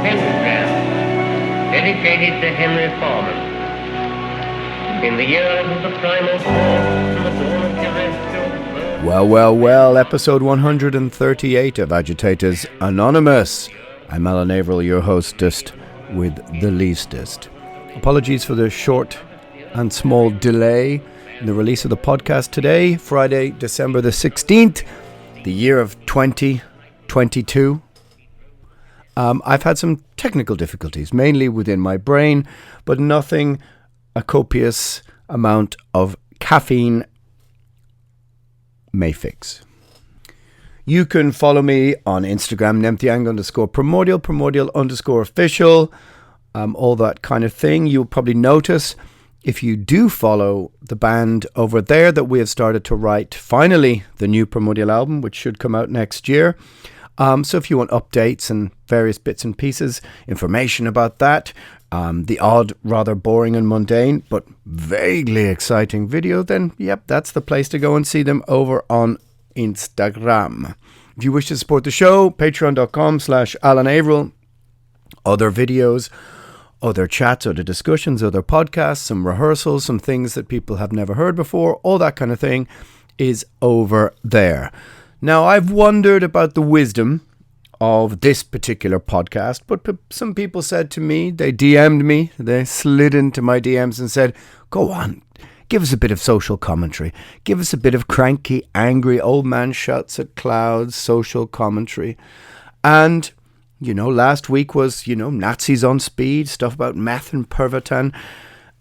pentagram dedicated to Henry Foreman. In the years of the primal force and the dawn of terrestrial birth. Well, episode 138 of Agitators Anonymous. I'm Alan Averill, your hostess with the leastest. Apologies for the short and small delay in the release of the podcast today, Friday, December the 16th, the year of 2022. I've had some technical difficulties, mainly within my brain, but nothing a copious amount of caffeine may fix. You can follow me on Instagram, _Primordial, Primordial_official, all that kind of thing. You'll probably notice, if you do follow the band over there, that we have started to write, finally, the new Primordial album, which should come out next year. So if you want updates and various bits and pieces, information about that, the odd, rather boring and mundane, but vaguely exciting video, then yep, that's the place to go and see them over on Instagram. If you wish to support the show, patreon.com/Alan Averill. Other videos, other chats, other discussions, other podcasts, some rehearsals, some things that people have never heard before, all that kind of thing is over there. Now, I've wondered about the wisdom of this particular podcast, but some people said to me, they DM'd me, they slid into my DMs and said, go on, give us a bit of social commentary, give us a bit of cranky, angry, old man shouts at clouds, social commentary. And, last week was, Nazis on speed, stuff about meth and Pervitin,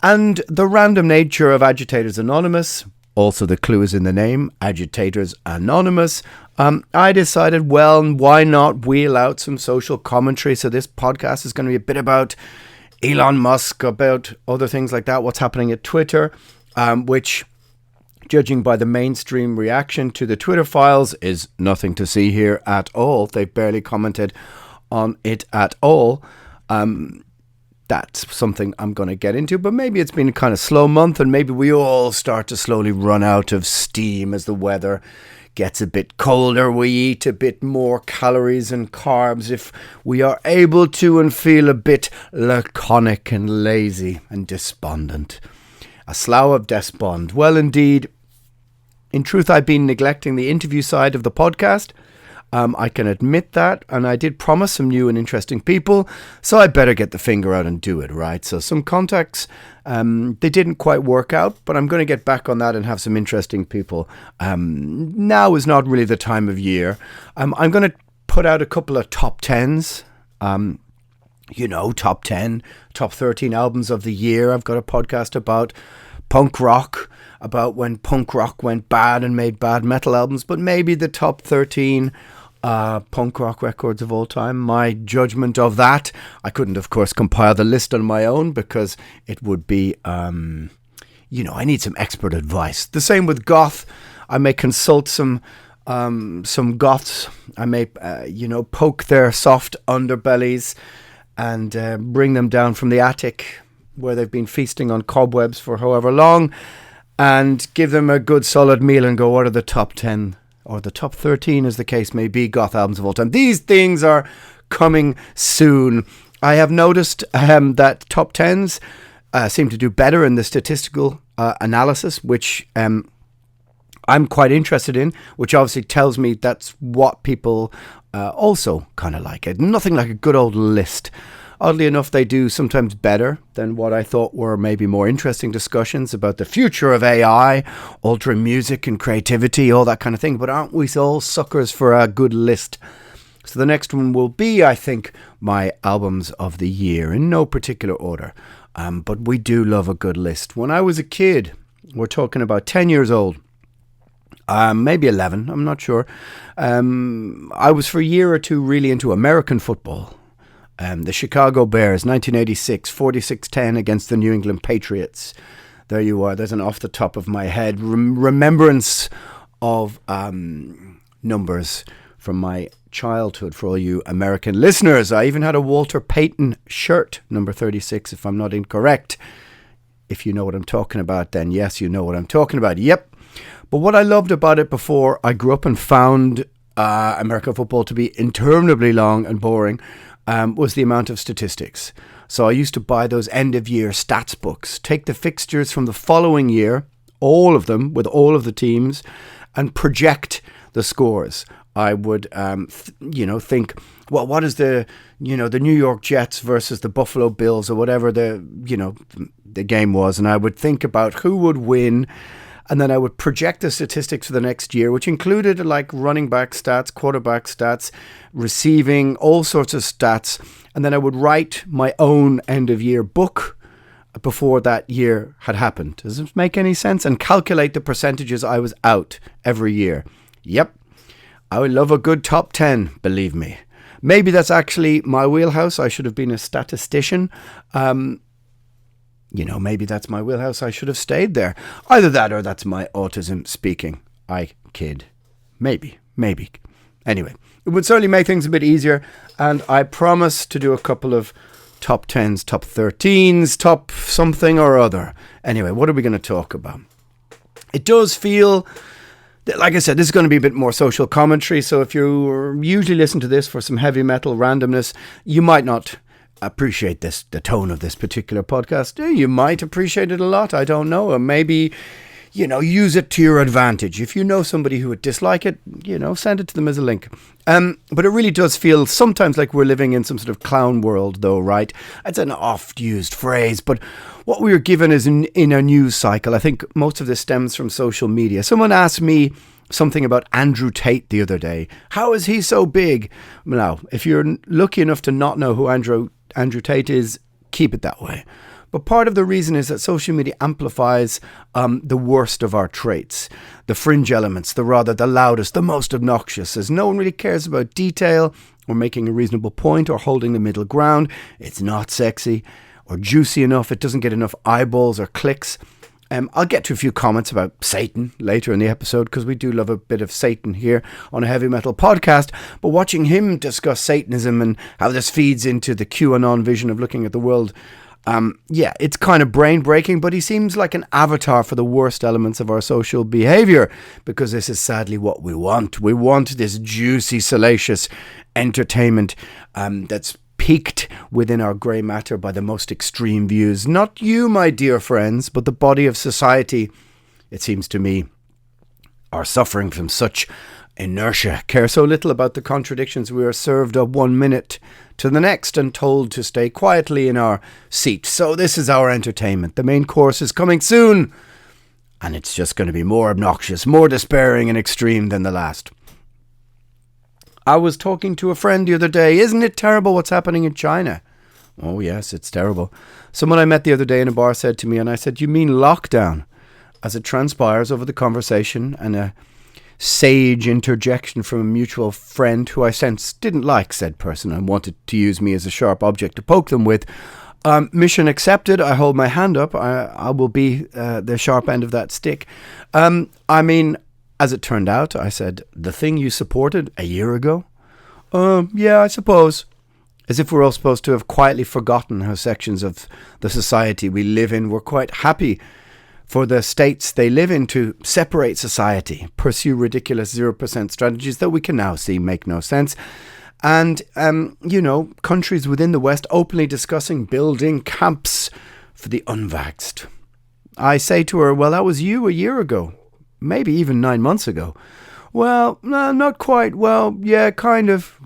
and the random nature of Agitators Anonymous. Also, the clue is in the name, Agitators Anonymous. I decided, well, why not wheel out some social commentary? So this podcast is going to be a bit about Elon Musk, about other things like that, what's happening at Twitter, which, judging by the mainstream reaction to the Twitter files, is nothing to see here at all. They've barely commented on it at all. That's something I'm going to get into, but maybe it's been a kind of slow month and maybe we all start to slowly run out of steam as the weather gets a bit colder. We eat a bit more calories and carbs if we are able to, and feel a bit laconic and lazy and despondent. A slough of despond. Well, indeed, in truth, I've been neglecting the interview side of the podcast. I can admit that, and I did promise some new and interesting people, so I better get the finger out and do it, right? So some contacts, they didn't quite work out, but I'm going to get back on that and have some interesting people. Now is not really the time of year. I'm going to put out a couple of top 10s, top 10, top 13 albums of the year. I've got a podcast about punk rock, about when punk rock went bad and made bad metal albums, but maybe the top 13 punk rock records of all time, my judgment of that. I couldn't, of course, compile the list on my own because it would be, I need some expert advice. The same with goth. I may consult some goths. I may, poke their soft underbellies and bring them down from the attic where they've been feasting on cobwebs for however long, and give them a good solid meal and go, what are the top 10 or the top 13, as the case may be, goth albums of all time? These things are coming soon. I have noticed that top 10s seem to do better in the statistical analysis, which I'm quite interested in, which obviously tells me that's what people also kind of like. It. Nothing like a good old list. Oddly enough, they do sometimes better than what I thought were maybe more interesting discussions about the future of AI, altering music and creativity, all that kind of thing. But aren't we all suckers for a good list? So the next one will be, I think, my albums of the year, in no particular order. But we do love a good list. When I was a kid, we're talking about 10 years old, maybe 11, I'm not sure. I was for a year or two really into American football. The Chicago Bears, 1986, 46-10 against the New England Patriots. There you are. There's an off the top of my head remembrance of numbers from my childhood for all you American listeners. I even had a Walter Payton shirt, number 36, if I'm not incorrect. If you know what I'm talking about, then yes, you know what I'm talking about. Yep. But what I loved about it before I grew up and found American football to be interminably long and boring, was the amount of statistics. So I used to buy those end-of-year stats books, take the fixtures from the following year, all of them, with all of the teams, and project the scores. I would, think, well, what is the New York Jets versus the Buffalo Bills or whatever the game was, and I would think about who would win, and then I would project the statistics for the next year, which included like running back stats, quarterback stats, receiving, all sorts of stats, and then I would write my own end-of-year book before that year had happened. Does it make any sense? And calculate the percentages I was out every year. Yep. I would love a good top 10, believe me. Maybe that's actually my wheelhouse. I should have been a statistician. Maybe that's my wheelhouse. I should have stayed there. Either that or that's my autism speaking. I kid. Maybe. Anyway, it would certainly make things a bit easier. And I promise to do a couple of top 10s, top 13s, top something or other. Anyway, what are we going to talk about? It does feel... like I said, this is going to be a bit more social commentary, so if you usually listen to this for some heavy metal randomness, you might not appreciate the tone of this particular podcast. You might appreciate it a lot, I don't know, or maybe, use it to your advantage. If you know somebody who would dislike it, send it to them as a link. But it really does feel sometimes like we're living in some sort of clown world, though, right? It's an oft-used phrase, but what we were given is in a news cycle. I think most of this stems from social media. Someone asked me something about Andrew Tate the other day. How is he so big? Now, if you're lucky enough to not know who Andrew Tate is, keep it that way. But part of the reason is that social media amplifies the worst of our traits, the fringe elements, the loudest, the most obnoxious, as no one really cares about detail or making a reasonable point or holding the middle ground. It's not sexy or juicy enough. It doesn't get enough eyeballs or clicks. I'll get to a few comments about Satan later in the episode, because we do love a bit of Satan here on a heavy metal podcast. But watching him discuss Satanism and how this feeds into the QAnon vision of looking at the world, it's kind of brain breaking, but he seems like an avatar for the worst elements of our social behavior, because this is sadly what we want. We want this juicy, salacious entertainment that's peaked within our grey matter by the most extreme views. Not you, my dear friends, but the body of society, it seems to me, are suffering from such inertia, care so little about the contradictions we are served of 1 minute to the next and told to stay quietly in our seat. So this is our entertainment. The main course is coming soon, and it's just going to be more obnoxious, more despairing and extreme than the last. I was talking to a friend the other day. Isn't it terrible what's happening in China? Oh yes, it's terrible. Someone I met the other day in a bar said to me, and I said, you mean lockdown? As it transpires over the conversation and a sage interjection from a mutual friend who I sensed didn't like said person and wanted to use me as a sharp object to poke them with. Mission accepted. I hold my hand up. I will be the sharp end of that stick. As it turned out, I said, the thing you supported a year ago? Yeah, I suppose. As if we're all supposed to have quietly forgotten how sections of the society we live in were quite happy for the states they live in to separate society, pursue ridiculous 0% strategies that we can now see make no sense. And, countries within the West openly discussing building camps for the unvaxxed. I say to her, well, that was you a year ago. Maybe even 9 months ago. Well, no, not quite. Well, yeah, kind of.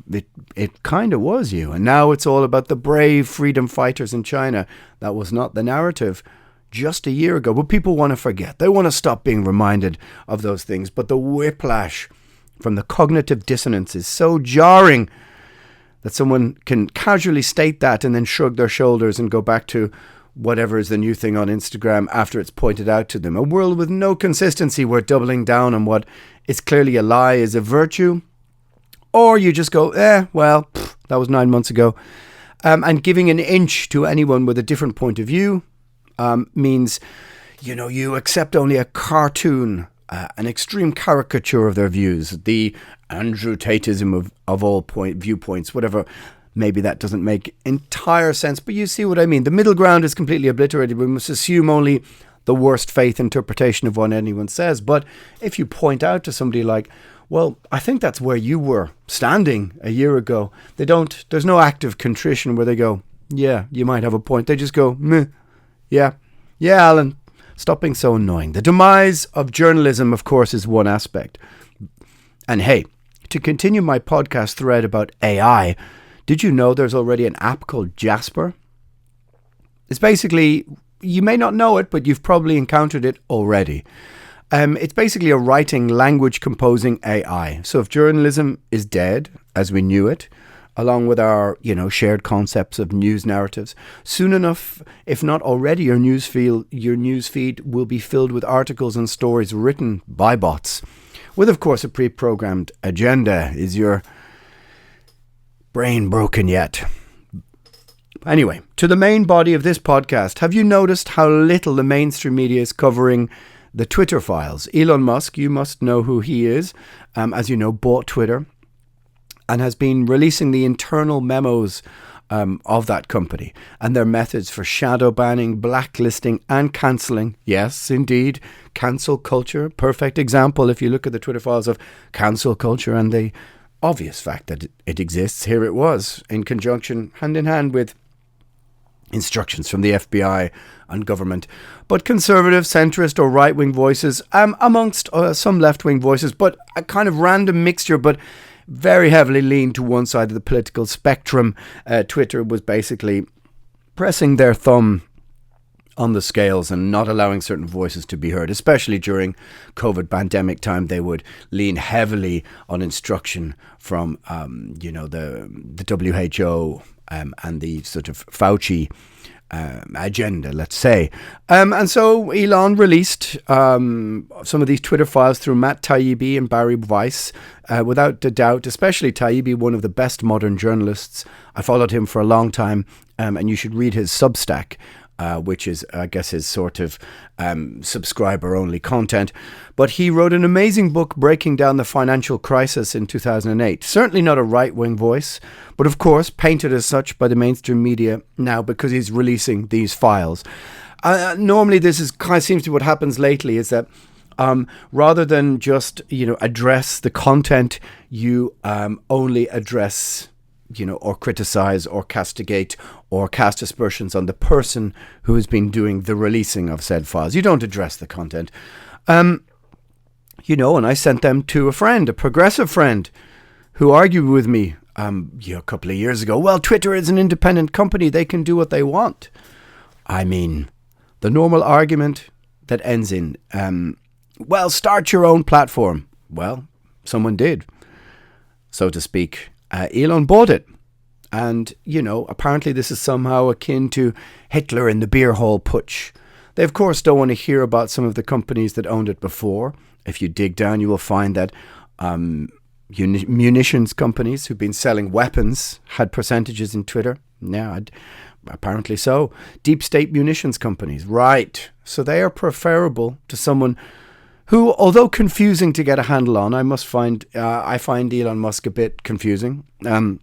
It kind of was you. And now it's all about the brave freedom fighters in China. That was not the narrative just a year ago. But people want to forget. They want to stop being reminded of those things. But the whiplash from the cognitive dissonance is so jarring that someone can casually state that and then shrug their shoulders and go back to whatever is the new thing on Instagram after it's pointed out to them. A world with no consistency where doubling down on what is clearly a lie is a virtue. Or you just go, that was 9 months ago. And giving an inch to anyone with a different point of view means, you accept only a cartoon, an extreme caricature of their views, the Andrew Tateism of all viewpoints, whatever. Maybe that doesn't make entire sense, but you see what I mean. The middle ground is completely obliterated. We must assume only the worst faith interpretation of what anyone says. But if you point out to somebody like, Well, I think that's where you were standing a year ago. There's no active contrition where they go, yeah, you might have a point. They just go, meh, yeah, Alan, stop being so annoying. The demise of journalism, of course, is one aspect. And hey, to continue my podcast thread about AI, did you know there's already an app called Jasper? It's basically, you may not know it, but you've probably encountered it already. It's basically a writing, language composing AI. So if journalism is dead, as we knew it, along with our, shared concepts of news narratives, soon enough, if not already, your news feed will be filled with articles and stories written by bots, with, of course, a pre-programmed agenda. Is your brain broken yet? Anyway, to the main body of this podcast, have you noticed how little the mainstream media is covering the Twitter files? Elon Musk, you must know who he is, as you know, bought Twitter and has been releasing the internal memos of that company and their methods for shadow banning, blacklisting and cancelling. Yes, indeed, cancel culture. Perfect example if you look at the Twitter files of cancel culture and the obvious fact that it exists. Here it was, in conjunction, hand in hand with instructions from the FBI and government, but conservative, centrist or right-wing voices, amongst some left-wing voices, but a kind of random mixture, but very heavily leaned to one side of the political spectrum. Twitter was basically pressing their thumb on the scales and not allowing certain voices to be heard, especially during COVID pandemic time. They would lean heavily on instruction from, the WHO and the sort of Fauci agenda, let's say. And so Elon released some of these Twitter files through Matt Taibbi and Barry Weiss. Without a doubt, especially Taibbi, one of the best modern journalists. I followed him for a long time, and you should read his Substack, which is, I guess, his sort of subscriber-only content. But he wrote an amazing book breaking down the financial crisis in 2008. Certainly not a right-wing voice, but of course painted as such by the mainstream media now because he's releasing these files. Normally, this is kind of seems to be what happens lately, is that rather than just address the content, you only address or criticize or castigate or cast aspersions on the person who has been doing the releasing of said files. You don't address the content. And I sent them to a friend, a progressive friend, who argued with me a couple of years ago. Well, Twitter is an independent company. They can do what they want. I mean, the normal argument that ends in, start your own platform. Well, someone did, so to speak. Elon bought it. And, apparently this is somehow akin to Hitler in the beer hall putsch. They, of course, don't want to hear about some of the companies that owned it before. If you dig down, you will find that munitions companies who've been selling weapons had percentages in Twitter. Yeah, apparently so. Deep state munitions companies. Right. So they are preferable to someone who, although confusing to get a handle on, I find Elon Musk a bit confusing, and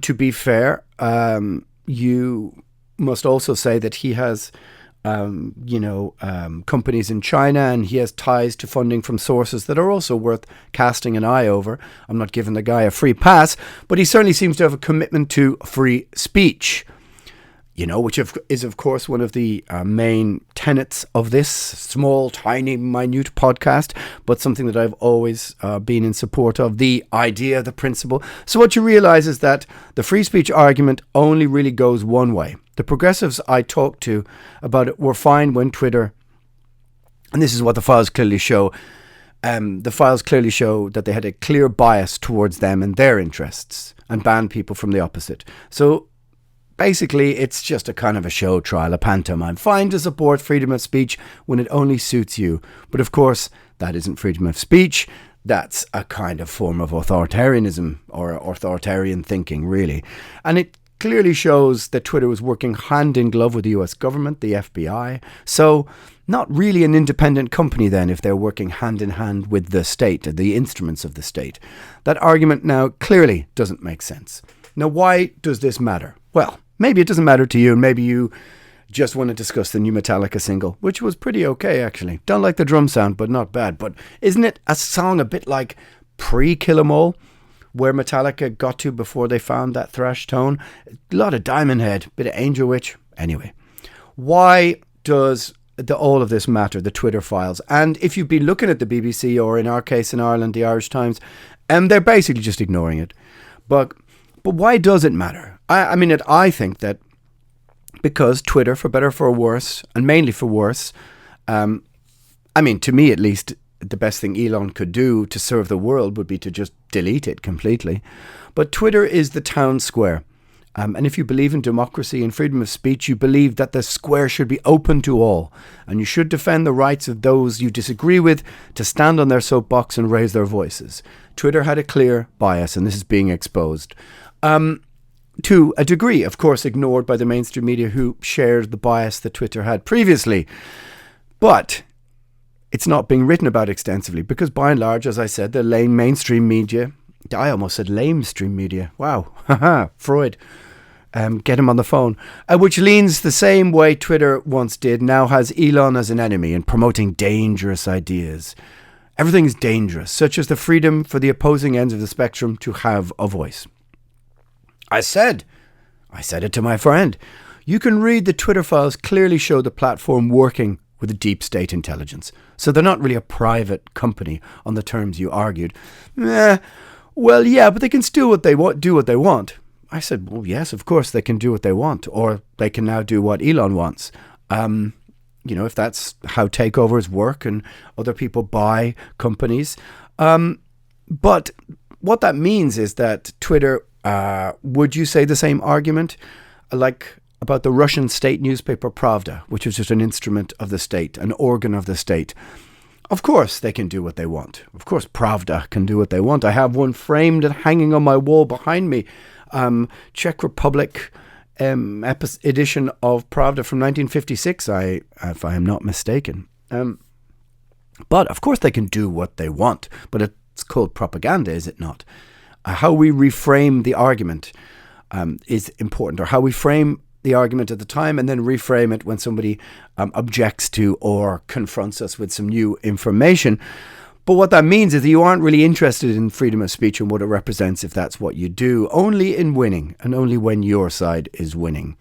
to be fair, you must also say that he has, companies in China, and he has ties to funding from sources that are also worth casting an eye over. I'm not giving the guy a free pass, but he certainly seems to have a commitment to free speech. Which is, of course, one of the main tenets of this small, tiny, minute podcast, but something that I've always been in support of, the idea, the principle. So what you realize is that the free speech argument only really goes one way. The progressives I talked to about it were fine when Twitter, and this is what the files clearly show, that they had a clear bias towards them and their interests and banned people from the opposite. So basically, it's just a kind of a show trial, a pantomime. Fine to support freedom of speech when it only suits you. But of course, that isn't freedom of speech. That's a kind of form of authoritarianism or authoritarian thinking, really. And it clearly shows that Twitter was working hand in glove with the US government, the FBI. So not really an independent company then if they're working hand in hand with the state, the instruments of the state. That argument now clearly doesn't make sense. Now, why does this matter? Well, maybe it doesn't matter to you, and maybe you just want to discuss the new Metallica single, which was pretty okay, actually. Don't like the drum sound, but not bad. But isn't it a song a bit like pre-Kill 'Em All, where Metallica got to before they found that thrash tone? A lot of Diamond Head, bit of Angel Witch. Anyway, why does all of this matter, the Twitter files? And if you've been looking at the BBC, or in our case in Ireland, the Irish Times, they're basically just ignoring it. But why does it matter? I think that because Twitter, for better or for worse, and mainly for worse, to me at least, the best thing Elon could do to serve the world would be to just delete it completely. But Twitter is the town square. And if you believe in democracy and freedom of speech, you believe that the square should be open to all. And you should defend the rights of those you disagree with to stand on their soapbox and raise their voices. Twitter had a clear bias, and this is being exposed. To a degree, of course, ignored by the mainstream media, who shared the bias that Twitter had previously. But it's not being written about extensively because, by and large, as I said, the lame mainstream media... I almost said lamestream media. Wow. Haha, Freud. Get him on the phone. Which leans the same way Twitter once did, now has Elon as an enemy and promoting dangerous ideas. Everything is dangerous, such as the freedom for the opposing ends of the spectrum to have a voice. I said it to my friend. You can read the Twitter files clearly show the platform working with a deep state intelligence. So they're not really a private company on the terms you argued. Well, yeah, but they can still do what they want. I said, well, yes, of course they can do what they want, or they can now do what Elon wants. If that's how takeovers work and other people buy companies. But what that means is that Twitter... would you say the same argument like about the Russian state newspaper Pravda, which is just an instrument of the state, an organ of the state? Of course they can do what they want. Of course Pravda can do what they want. I have one framed and hanging on my wall behind me. Czech Republic edition of Pravda from 1956, if I am not mistaken. But of course they can do what they want. But it's called propaganda, is it not? How we reframe the argument is important, or how we frame the argument at the time and then reframe it when somebody objects to or confronts us with some new information. But what that means is that you aren't really interested in freedom of speech and what it represents if that's what you do, only in winning and only when your side is winning.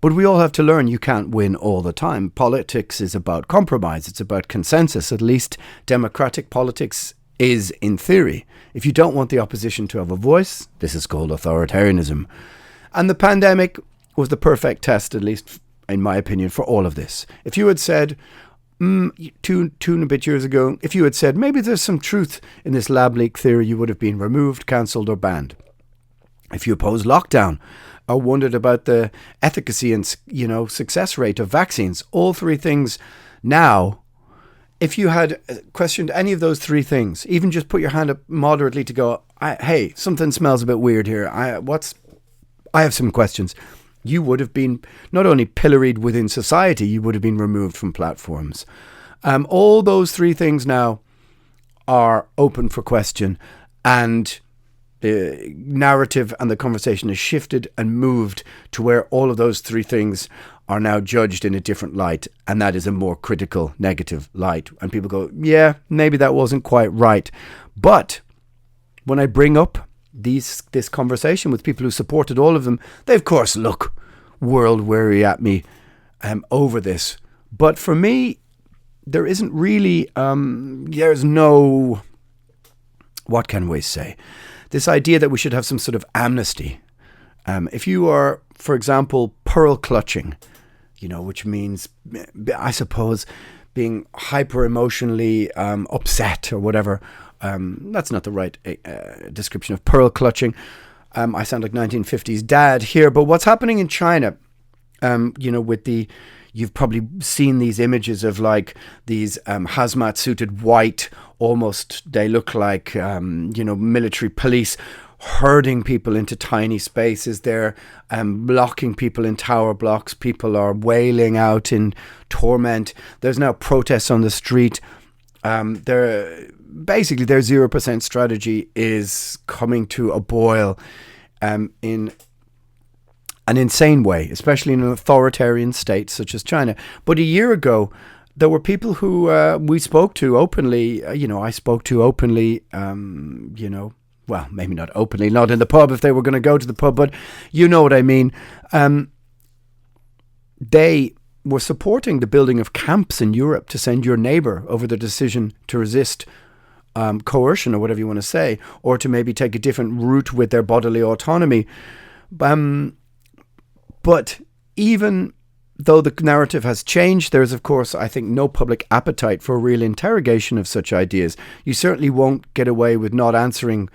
But we all have to learn you can't win all the time. Politics is about compromise. It's about consensus. At least democratic politics is in theory. If you don't want the opposition to have a voice, this is called authoritarianism. And the pandemic was the perfect test, at least in my opinion, for all of this. If you had said, two and a bit years ago, if you had said, maybe there's some truth in this lab leak theory, you would have been removed, cancelled or banned. If you opposed lockdown or wondered about the efficacy and, success rate of vaccines, all three things now, if you had questioned any of those three things, even just put your hand up moderately to go, hey, something smells a bit weird here. I have some questions. You would have been not only pilloried within society, you would have been removed from platforms. All those three things now are open for question, and the narrative and the conversation has shifted and moved to where all of those three things are now judged in a different light, and that is a more critical, negative light. And people go, yeah, maybe that wasn't quite right. But when I bring up this conversation with people who supported all of them, they of course look world weary at me over this. But for me, there isn't really, there's no, what can we say? This idea that we should have some sort of amnesty. If you are, for example, pearl clutching, which means, I suppose, being hyper emotionally upset or whatever. That's not the right description of pearl clutching. I sound like 1950s dad here, but what's happening in China, you've probably seen these images of like these hazmat suited white, almost, they look like, military police herding people into tiny spaces. They're blocking people in tower blocks. People are wailing out in torment. There's now protests on the street. Their 0% strategy is coming to a boil in an insane way, especially in an authoritarian state such as China. But a year ago, there were people who we spoke to openly, I spoke to openly, well, maybe not openly, not in the pub if they were going to go to the pub, but you know what I mean. They were supporting the building of camps in Europe to send your neighbour over the decision to resist coercion, or whatever you want to say, or to maybe take a different route with their bodily autonomy. But even though the narrative has changed, there's, of course, I think, no public appetite for a real interrogation of such ideas. You certainly won't get away with not answering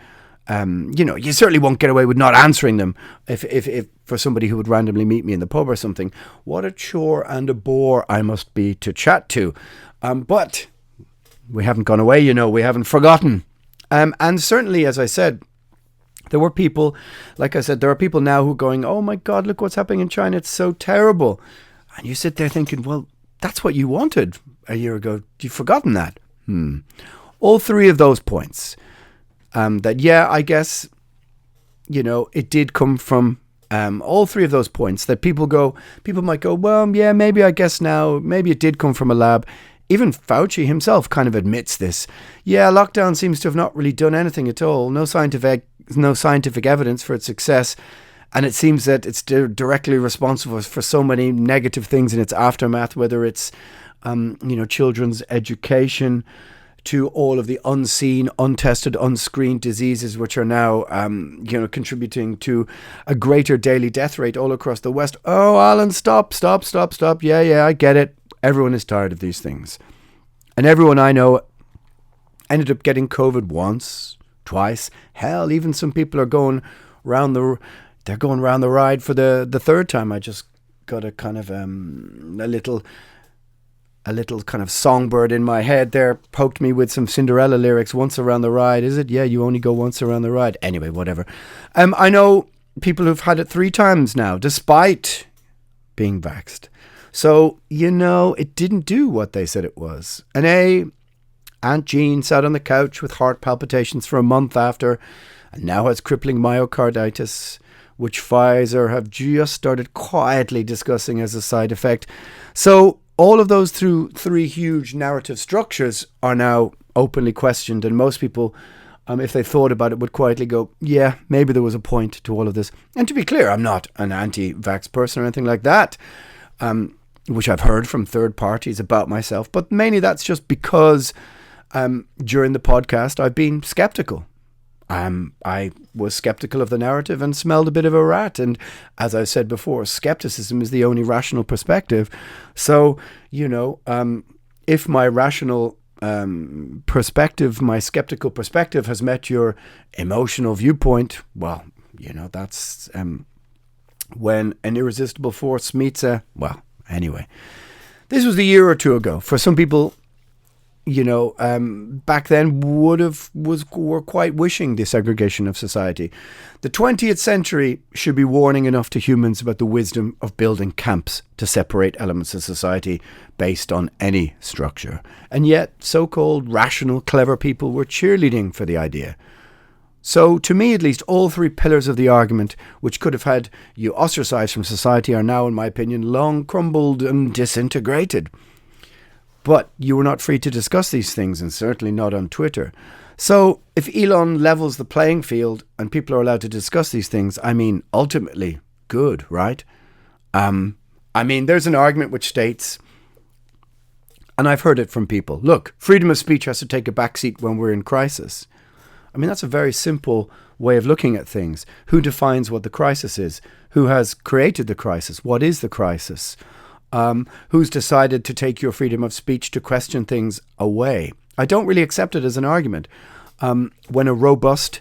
you certainly won't get away with not answering them if for somebody who would randomly meet me in the pub or something. What a chore and a bore I must be to chat to. But we haven't gone away, we haven't forgotten. And certainly, as I said, there were people, like I said, there are people now who are going, oh my God, look what's happening in China. It's so terrible. And you sit there thinking, well, that's what you wanted a year ago. You've forgotten that. All three of those points. I guess, it did come from all three of those points that people might go, well, yeah, maybe I guess now, maybe it did come from a lab. Even Fauci himself kind of admits this. Yeah, lockdown seems to have not really done anything at all. No scientific evidence for its success. And it seems that it's directly responsible for so many negative things in its aftermath, whether it's, children's education, to all of the unseen, untested, unscreened diseases which are now, contributing to a greater daily death rate all across the West. Oh, Alan, stop. Yeah, I get it. Everyone is tired of these things. And everyone I know ended up getting COVID once, twice. Hell, even some people are going round the ride for the third time. I just got a kind of a little kind of songbird in my head there poked me with some Cinderella lyrics. Once around the ride, is it? Yeah, you only go once around the ride. Anyway, whatever. I know people who've had it 3 times now, despite being vaxxed. So, it didn't do what they said it was. And Aunt Jean sat on the couch with heart palpitations for a month after, and now has crippling myocarditis, which Pfizer have just started quietly discussing as a side effect. So, all of those through 3 huge narrative structures are now openly questioned, and most people, if they thought about it, would quietly go, yeah, maybe there was a point to all of this. And to be clear, I'm not an anti-vax person or anything like that, which I've heard from third parties about myself, but mainly that's just because during the podcast I've been skeptical. I was skeptical of the narrative and smelled a bit of a rat. And as I said before, skepticism is the only rational perspective. So, if my rational perspective, my skeptical perspective has met your emotional viewpoint, well, that's when an irresistible force meets anyway. This was a year or 2 ago. For some people, back then were quite wishing the segregation of society. The 20th century should be warning enough to humans about the wisdom of building camps to separate elements of society based on any structure. And yet, so-called rational, clever people were cheerleading for the idea. So, to me at least, all 3 pillars of the argument, which could have had you ostracized from society, are now, in my opinion, long crumbled and disintegrated. But you were not free to discuss these things, and certainly not on Twitter. So if Elon levels the playing field and people are allowed to discuss these things, ultimately good, right? There's an argument which states, and I've heard it from people, look, freedom of speech has to take a backseat when we're in crisis. That's a very simple way of looking at things. Who defines what the crisis is? Who has created the crisis? What is the crisis? Who's decided to take your freedom of speech to question things away? I don't really accept it as an argument. When a robust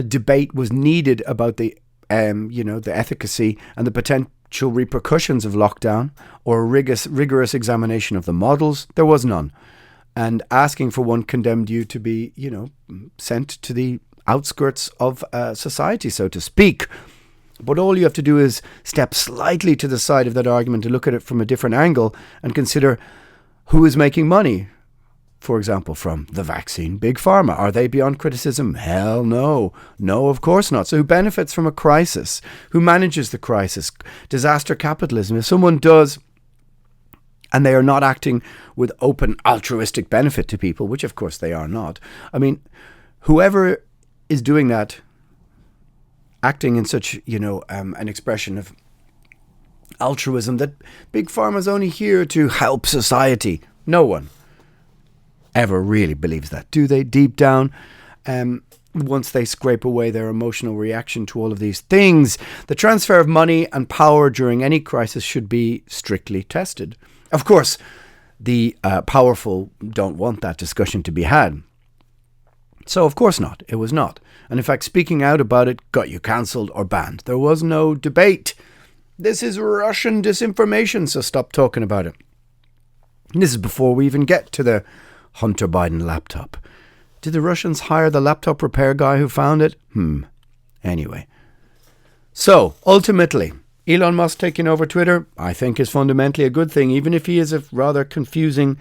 debate was needed about the efficacy and the potential repercussions of lockdown, or a rigorous examination of the models, there was none. And asking for one condemned you to be, sent to the outskirts of society, so to speak. But all you have to do is step slightly to the side of that argument to look at it from a different angle and consider who is making money. for example, from the vaccine big pharma. Are they beyond criticism? Hell no. No, of course not. So who benefits from a crisis? Who manages the crisis? Disaster capitalism. If someone does, and they are not acting with open altruistic benefit to people, which of course they are not. I mean, whoever is doing that, acting in such, an expression of altruism that big pharma is only here to help society. No one ever really believes that, do they? Deep down, once they scrape away their emotional reaction to all of these things, the transfer of money and power during any crisis should be strictly tested. Of course, the powerful don't want that discussion to be had. So, of course not. It was not. And in fact, speaking out about it got you cancelled or banned. There was no debate. This is Russian disinformation, so stop talking about it. And this is before we even get to the Hunter Biden laptop. Did the Russians hire the laptop repair guy who found it? Anyway. So, ultimately, Elon Musk taking over Twitter, I think, is fundamentally a good thing, even if he is a rather confusing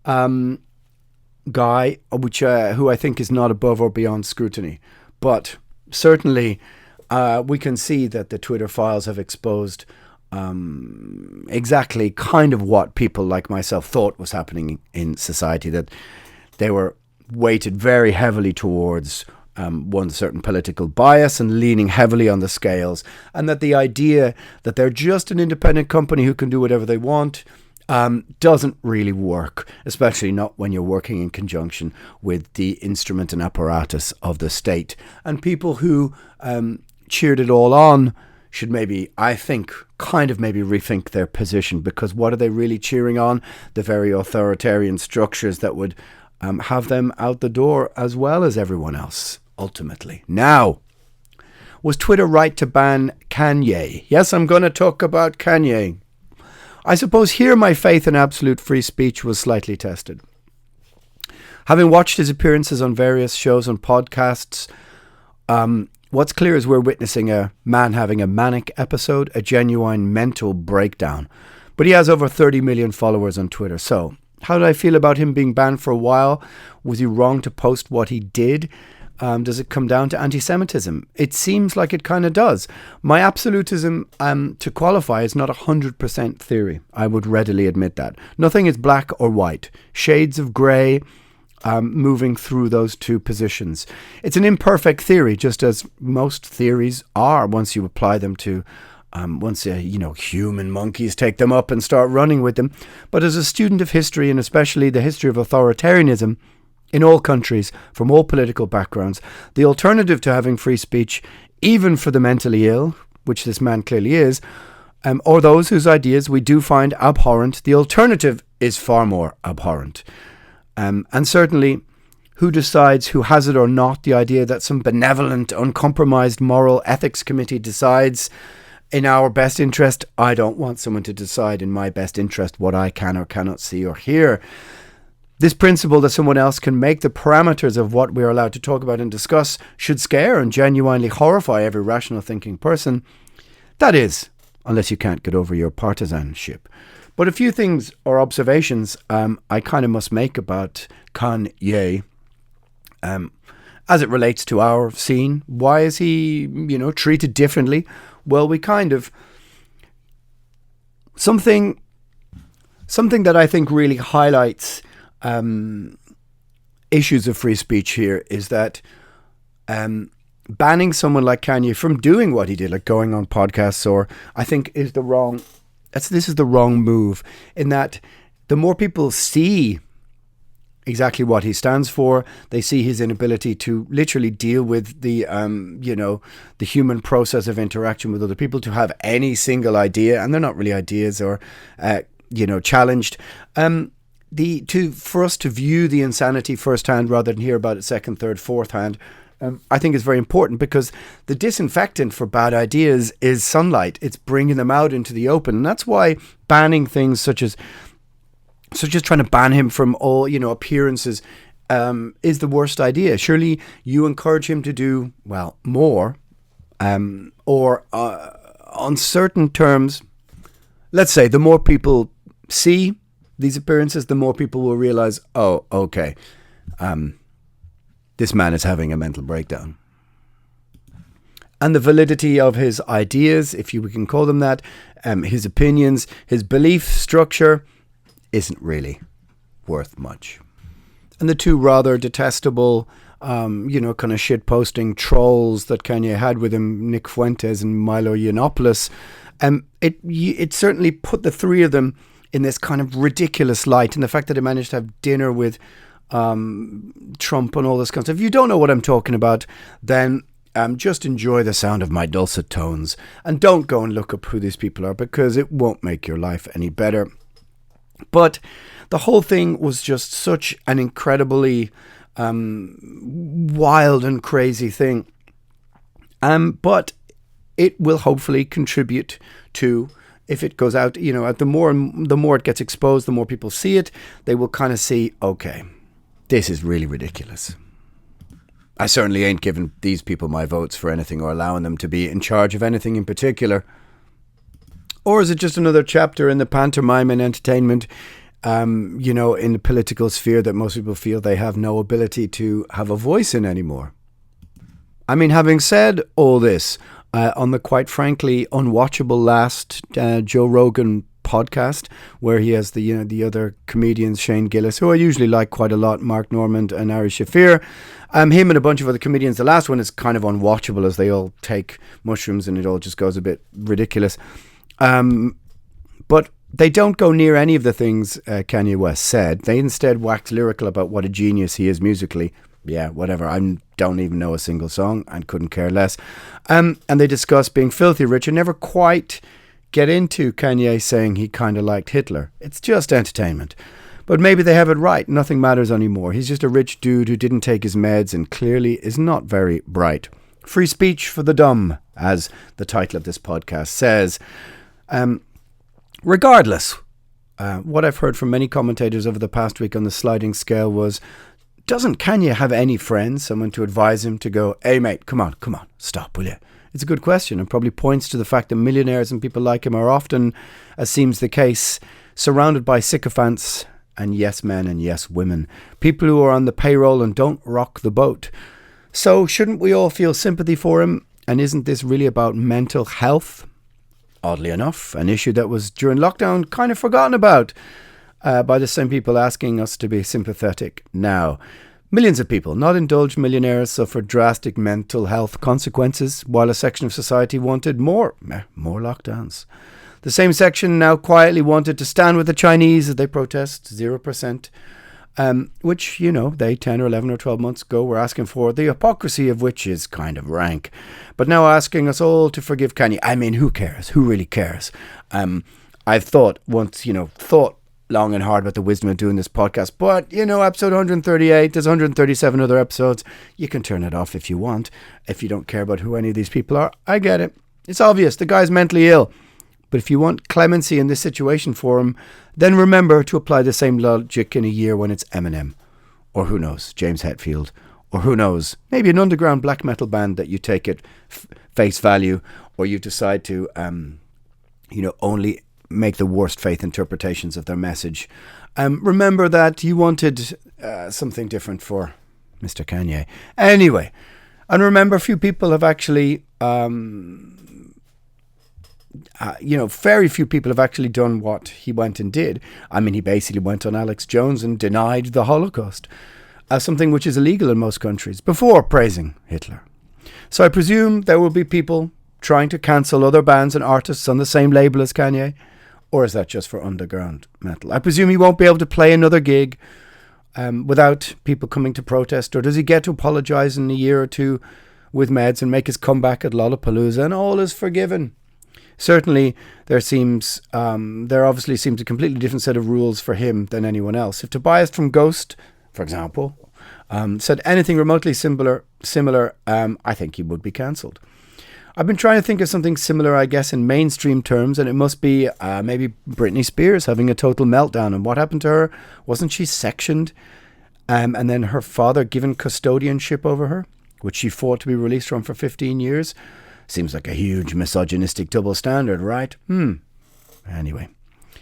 guy, who I think is not above or beyond scrutiny. But certainly, we can see that the Twitter files have exposed exactly kind of what people like myself thought was happening in society, that they were weighted very heavily towards one certain political bias and leaning heavily on the scales, and that the idea that they're just an independent company who can do whatever they want doesn't really work, especially not when you're working in conjunction with the instrument and apparatus of the state. And people who cheered it all on should maybe, I think, maybe rethink their position, because what are they really cheering on? The very authoritarian structures that would have them out the door as well as everyone else, ultimately. Now, was Twitter right to ban Kanye? Yes, I'm going to talk about Kanye. I suppose here my faith in absolute free speech was slightly tested. Having watched his appearances on various shows and podcasts, what's clear is we're witnessing a man having a manic episode, a genuine mental breakdown. But he has over 30 million followers on Twitter. So, how did I feel about him being banned for a while? Was he wrong to post what he did? Does it come down to anti-Semitism? It seems like it kind of does. My absolutism, to qualify, is not 100% theory. I would readily admit that. Nothing is black or white. Shades of grey, moving through those two positions. It's an imperfect theory, just as most theories are once you apply them to, human monkeys take them up and start running with them. But as a student of history, and especially the history of authoritarianism in all countries, from all political backgrounds, the alternative to having free speech, even for the mentally ill, which this man clearly is, or those whose ideas we do find abhorrent, the alternative is far more abhorrent. And certainly, who decides, who has it or not, the idea that some benevolent, uncompromised moral ethics committee decides in our best interest? I don't want someone to decide in my best interest what I can or cannot see or hear. This principle that someone else can make the parameters of what we're allowed to talk about and discuss should scare and genuinely horrify every rational thinking person. That is, unless you can't get over your partisanship. But a few things or observations I kind of must make about Kanye as it relates to our scene. Why is he, treated differently? Well, we kind of... Something that I think really highlights issues of free speech here is that banning someone like Kanye from doing what he did, like going on podcasts, or I think is the wrong... This is the wrong move, in that the more people see exactly what he stands for, they see his inability to literally deal with the the human process of interaction with other people, to have any single idea, and they're not really ideas, or challenged. For us to view the insanity firsthand rather than hear about it second, third, fourth hand, I think is very important, because the disinfectant for bad ideas is sunlight. It's bringing them out into the open. And that's why banning things such as trying to ban him from all, appearances is the worst idea. Surely you encourage him to do, more, or on certain terms, let's say the more people see these appearances, the more people will realize, oh, okay, this man is having a mental breakdown. And the validity of his ideas, if we can call them that, his opinions, his belief structure isn't really worth much. And the two rather detestable, kind of shit-posting trolls that Kanye had with him, Nick Fuentes and Milo Yiannopoulos, it certainly put the three of them in this kind of ridiculous light. And the fact that they managed to have dinner with Trump and all this kind of stuff. If you don't know what I'm talking about, then just enjoy the sound of my dulcet tones. And don't go and look up who these people are, because it won't make your life any better. But the whole thing was just such an incredibly wild and crazy thing. But it will hopefully contribute to, if it goes out, the more it gets exposed, the more people see it, they will kind of see, okay, this is really ridiculous. I certainly ain't giving these people my votes for anything or allowing them to be in charge of anything in particular. Or is it just another chapter in the pantomime and entertainment, in the political sphere that most people feel they have no ability to have a voice in anymore? I mean, having said all this, on the quite frankly unwatchable last Joe Rogan podcast, where he has the other comedians, Shane Gillis, who I usually like quite a lot, Mark Normand and Ari Shafir, him and a bunch of other comedians. The last one is kind of unwatchable, as they all take mushrooms and it all just goes a bit ridiculous. But they don't go near any of the things Kanye West said. They instead wax lyrical about what a genius he is musically. Yeah, whatever. I don't even know a single song and couldn't care less. And they discuss being filthy rich and never quite get into Kanye saying he kind of liked Hitler. It's just entertainment. But maybe they have it right. Nothing matters anymore. He's just a rich dude who didn't take his meds and clearly is not very bright. Free speech for the dumb, as the title of this podcast says. Regardless, what I've heard from many commentators over the past week on the sliding scale was, doesn't Kanye have any friends, someone to advise him to go, hey mate, come on, stop, will you? It's a good question, and probably points to the fact that millionaires and people like him are often, as seems the case, surrounded by sycophants and yes men and yes women, people who are on the payroll and don't rock the boat. So shouldn't we all feel sympathy for him? And isn't this really about mental health? Oddly enough, an issue that was during lockdown kind of forgotten about by the same people asking us to be sympathetic now. Millions of people, not indulged millionaires, suffered drastic mental health consequences, while a section of society wanted more lockdowns. The same section now quietly wanted to stand with the Chinese as they protest 0%, which, they 10 or 11 or 12 months ago were asking for, the hypocrisy of which is kind of rank. But now asking us all to forgive Kanye. I mean, who cares? Who really cares? I've thought long and hard about the wisdom of doing this podcast, but episode 138, there's 137 other episodes. You can turn it off if you want, if you don't care about who any of these people are. I get it. It's obvious the guy's mentally ill, but if you want clemency in this situation for him, then remember to apply the same logic in a year when it's Eminem, or who knows, James Hetfield, or who knows, maybe an underground black metal band that you take at face value, or you decide to only make the worst faith interpretations of their message. Remember that you wanted something different for Mr. Kanye. Anyway, and remember, few people have actually, very few people have actually done what he went and did. I mean, he basically went on Alex Jones and denied the Holocaust, something which is illegal in most countries, before praising Hitler. So I presume there will be people trying to cancel other bands and artists on the same label as Kanye. Or is that just for underground metal? I presume he won't be able to play another gig without people coming to protest. Or does he get to apologise in a year or two with meds and make his comeback at Lollapalooza and all is forgiven? Certainly, there obviously seems a completely different set of rules for him than anyone else. If Tobias from Ghost, for example, said anything remotely similar, I think he would be cancelled. I've been trying to think of something similar, I guess, in mainstream terms, and it must be maybe Britney Spears having a total meltdown. And what happened to her? Wasn't she sectioned? And then her father given custodianship over her, which she fought to be released from for 15 years? Seems like a huge misogynistic double standard, right? Anyway.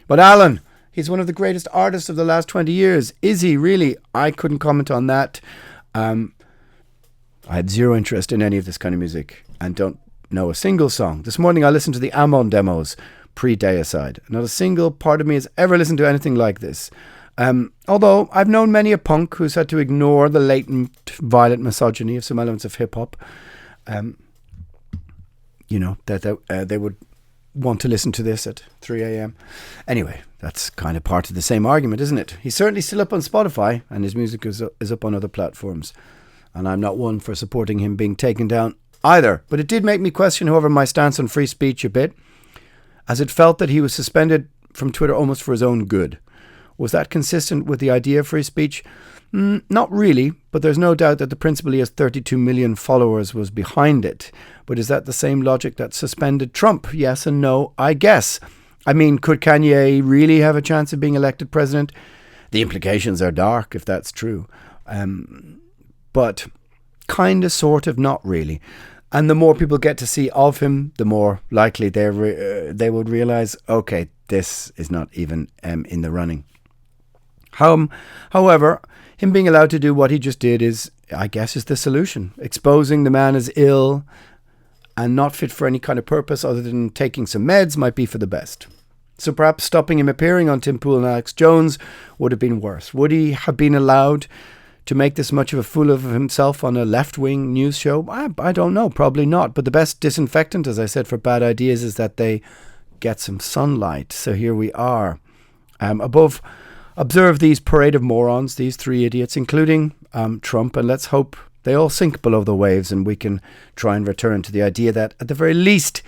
But Alan, He's one of the greatest artists of the last 20 years. Is he really? I couldn't comment on that. I had zero interest in any of this kind of music and don't know a single song. This morning I listened to the Amon demos pre-Deicide. Not a single part of me has ever listened to anything like this. Although I've known many a punk who's had to ignore the latent violent misogyny of some elements of hip-hop. That they would want to listen to this at 3 a.m. Anyway, that's kind of part of the same argument, isn't it? He's certainly still up on Spotify and his music is up on other platforms. And I'm not one for supporting him being taken down either. But it did make me question, however, my stance on free speech a bit, as it felt that he was suspended from Twitter almost for his own good. Was that consistent with the idea of free speech? Not really, but there's no doubt that the principle he has 32 million followers was behind it. But is that the same logic that suspended Trump? Yes and no, I guess. I mean, could Kanye really have a chance of being elected president? The implications are dark if that's true. But kind of, sort of, not really. And the more people get to see of him, the more likely they would realize, okay, this is not even in the running. However, him being allowed to do what he just did is the solution. Exposing the man as ill and not fit for any kind of purpose other than taking some meds might be for the best. So perhaps stopping him appearing on Tim Pool and Alex Jones would have been worse. Would he have been allowed to make this much of a fool of himself on a left-wing news show? I don't know, probably not. But the best disinfectant, as I said, for bad ideas is that they get some sunlight. So here we are. Observe these parade of morons, these three idiots, including Trump, and let's hope they all sink below the waves and we can try and return to the idea that, at the very least,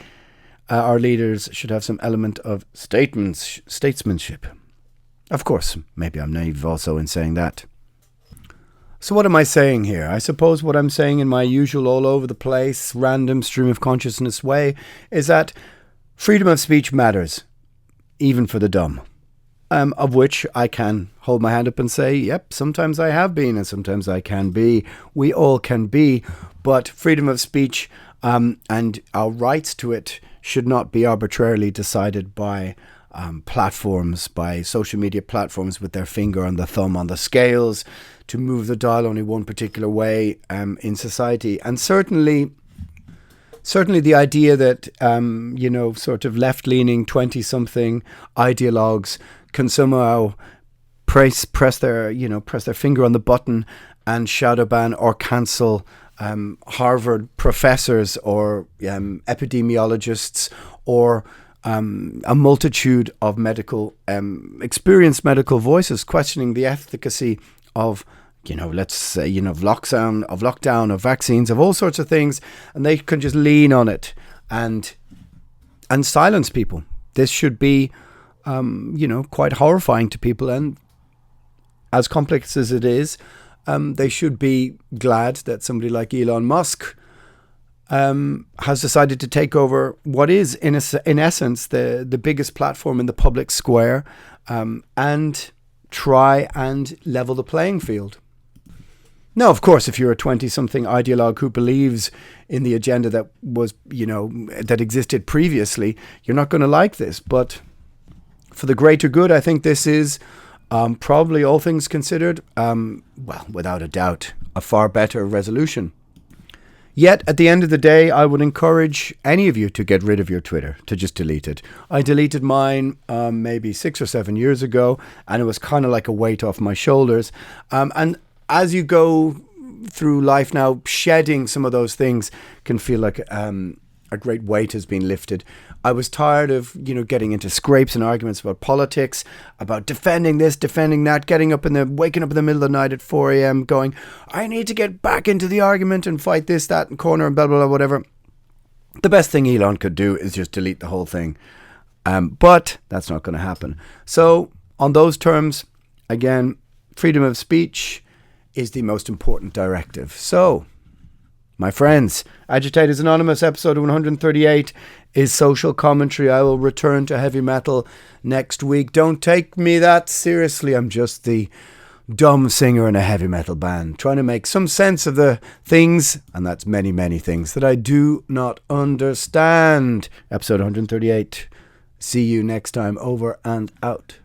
our leaders should have some element of statesmanship. Of course, maybe I'm naive also in saying that. So what am I saying here? I suppose what I'm saying in my usual all over the place, random stream of consciousness way is that freedom of speech matters, even for the dumb. Of which I can hold my hand up and say, yep, sometimes I have been and sometimes I can be. We all can be. But freedom of speech and our rights to it should not be arbitrarily decided by platforms, by social media platforms with their finger on the thumb on the scales to move the dial only one particular way in society. And certainly the idea that, sort of left-leaning 20-something ideologues can somehow press their finger on the button and shadow ban or cancel Harvard professors or epidemiologists or a multitude of experienced medical voices questioning the efficacy of, let's say, of lockdown, of vaccines, of all sorts of things, and they can just lean on it and silence people. This should be quite horrifying to people, and as complex as it is, they should be glad that somebody like Elon Musk has decided to take over what is, in essence, the biggest platform in the public square, and try and level the playing field. Now, of course, if you're a 20-something ideologue who believes in the agenda that was, that existed previously, you're not going to like this, but for the greater good, I think this is probably, all things considered, without a doubt, a far better resolution. Yet, at the end of the day, I would encourage any of you to get rid of your Twitter, to just delete it. I deleted mine maybe 6 or 7 years ago, and it was kind of like a weight off my shoulders. And as you go through life now, shedding some of those things can feel like a great weight has been lifted. I was tired of, getting into scrapes and arguments about politics, about defending this, defending that, waking up in the middle of the night at 4 a.m. going, I need to get back into the argument and fight this, that, and corner and blah, blah, blah, whatever. The best thing Elon could do is just delete the whole thing. But that's not going to happen. So on those terms, again, freedom of speech is the most important directive. So, my friends, Agitators Anonymous episode 138 is social commentary. I will return to heavy metal next week. Don't take me that seriously. I'm just the dumb singer in a heavy metal band trying to make some sense of the things, and that's many, many things, that I do not understand. Episode 138. See you next time. Over and out.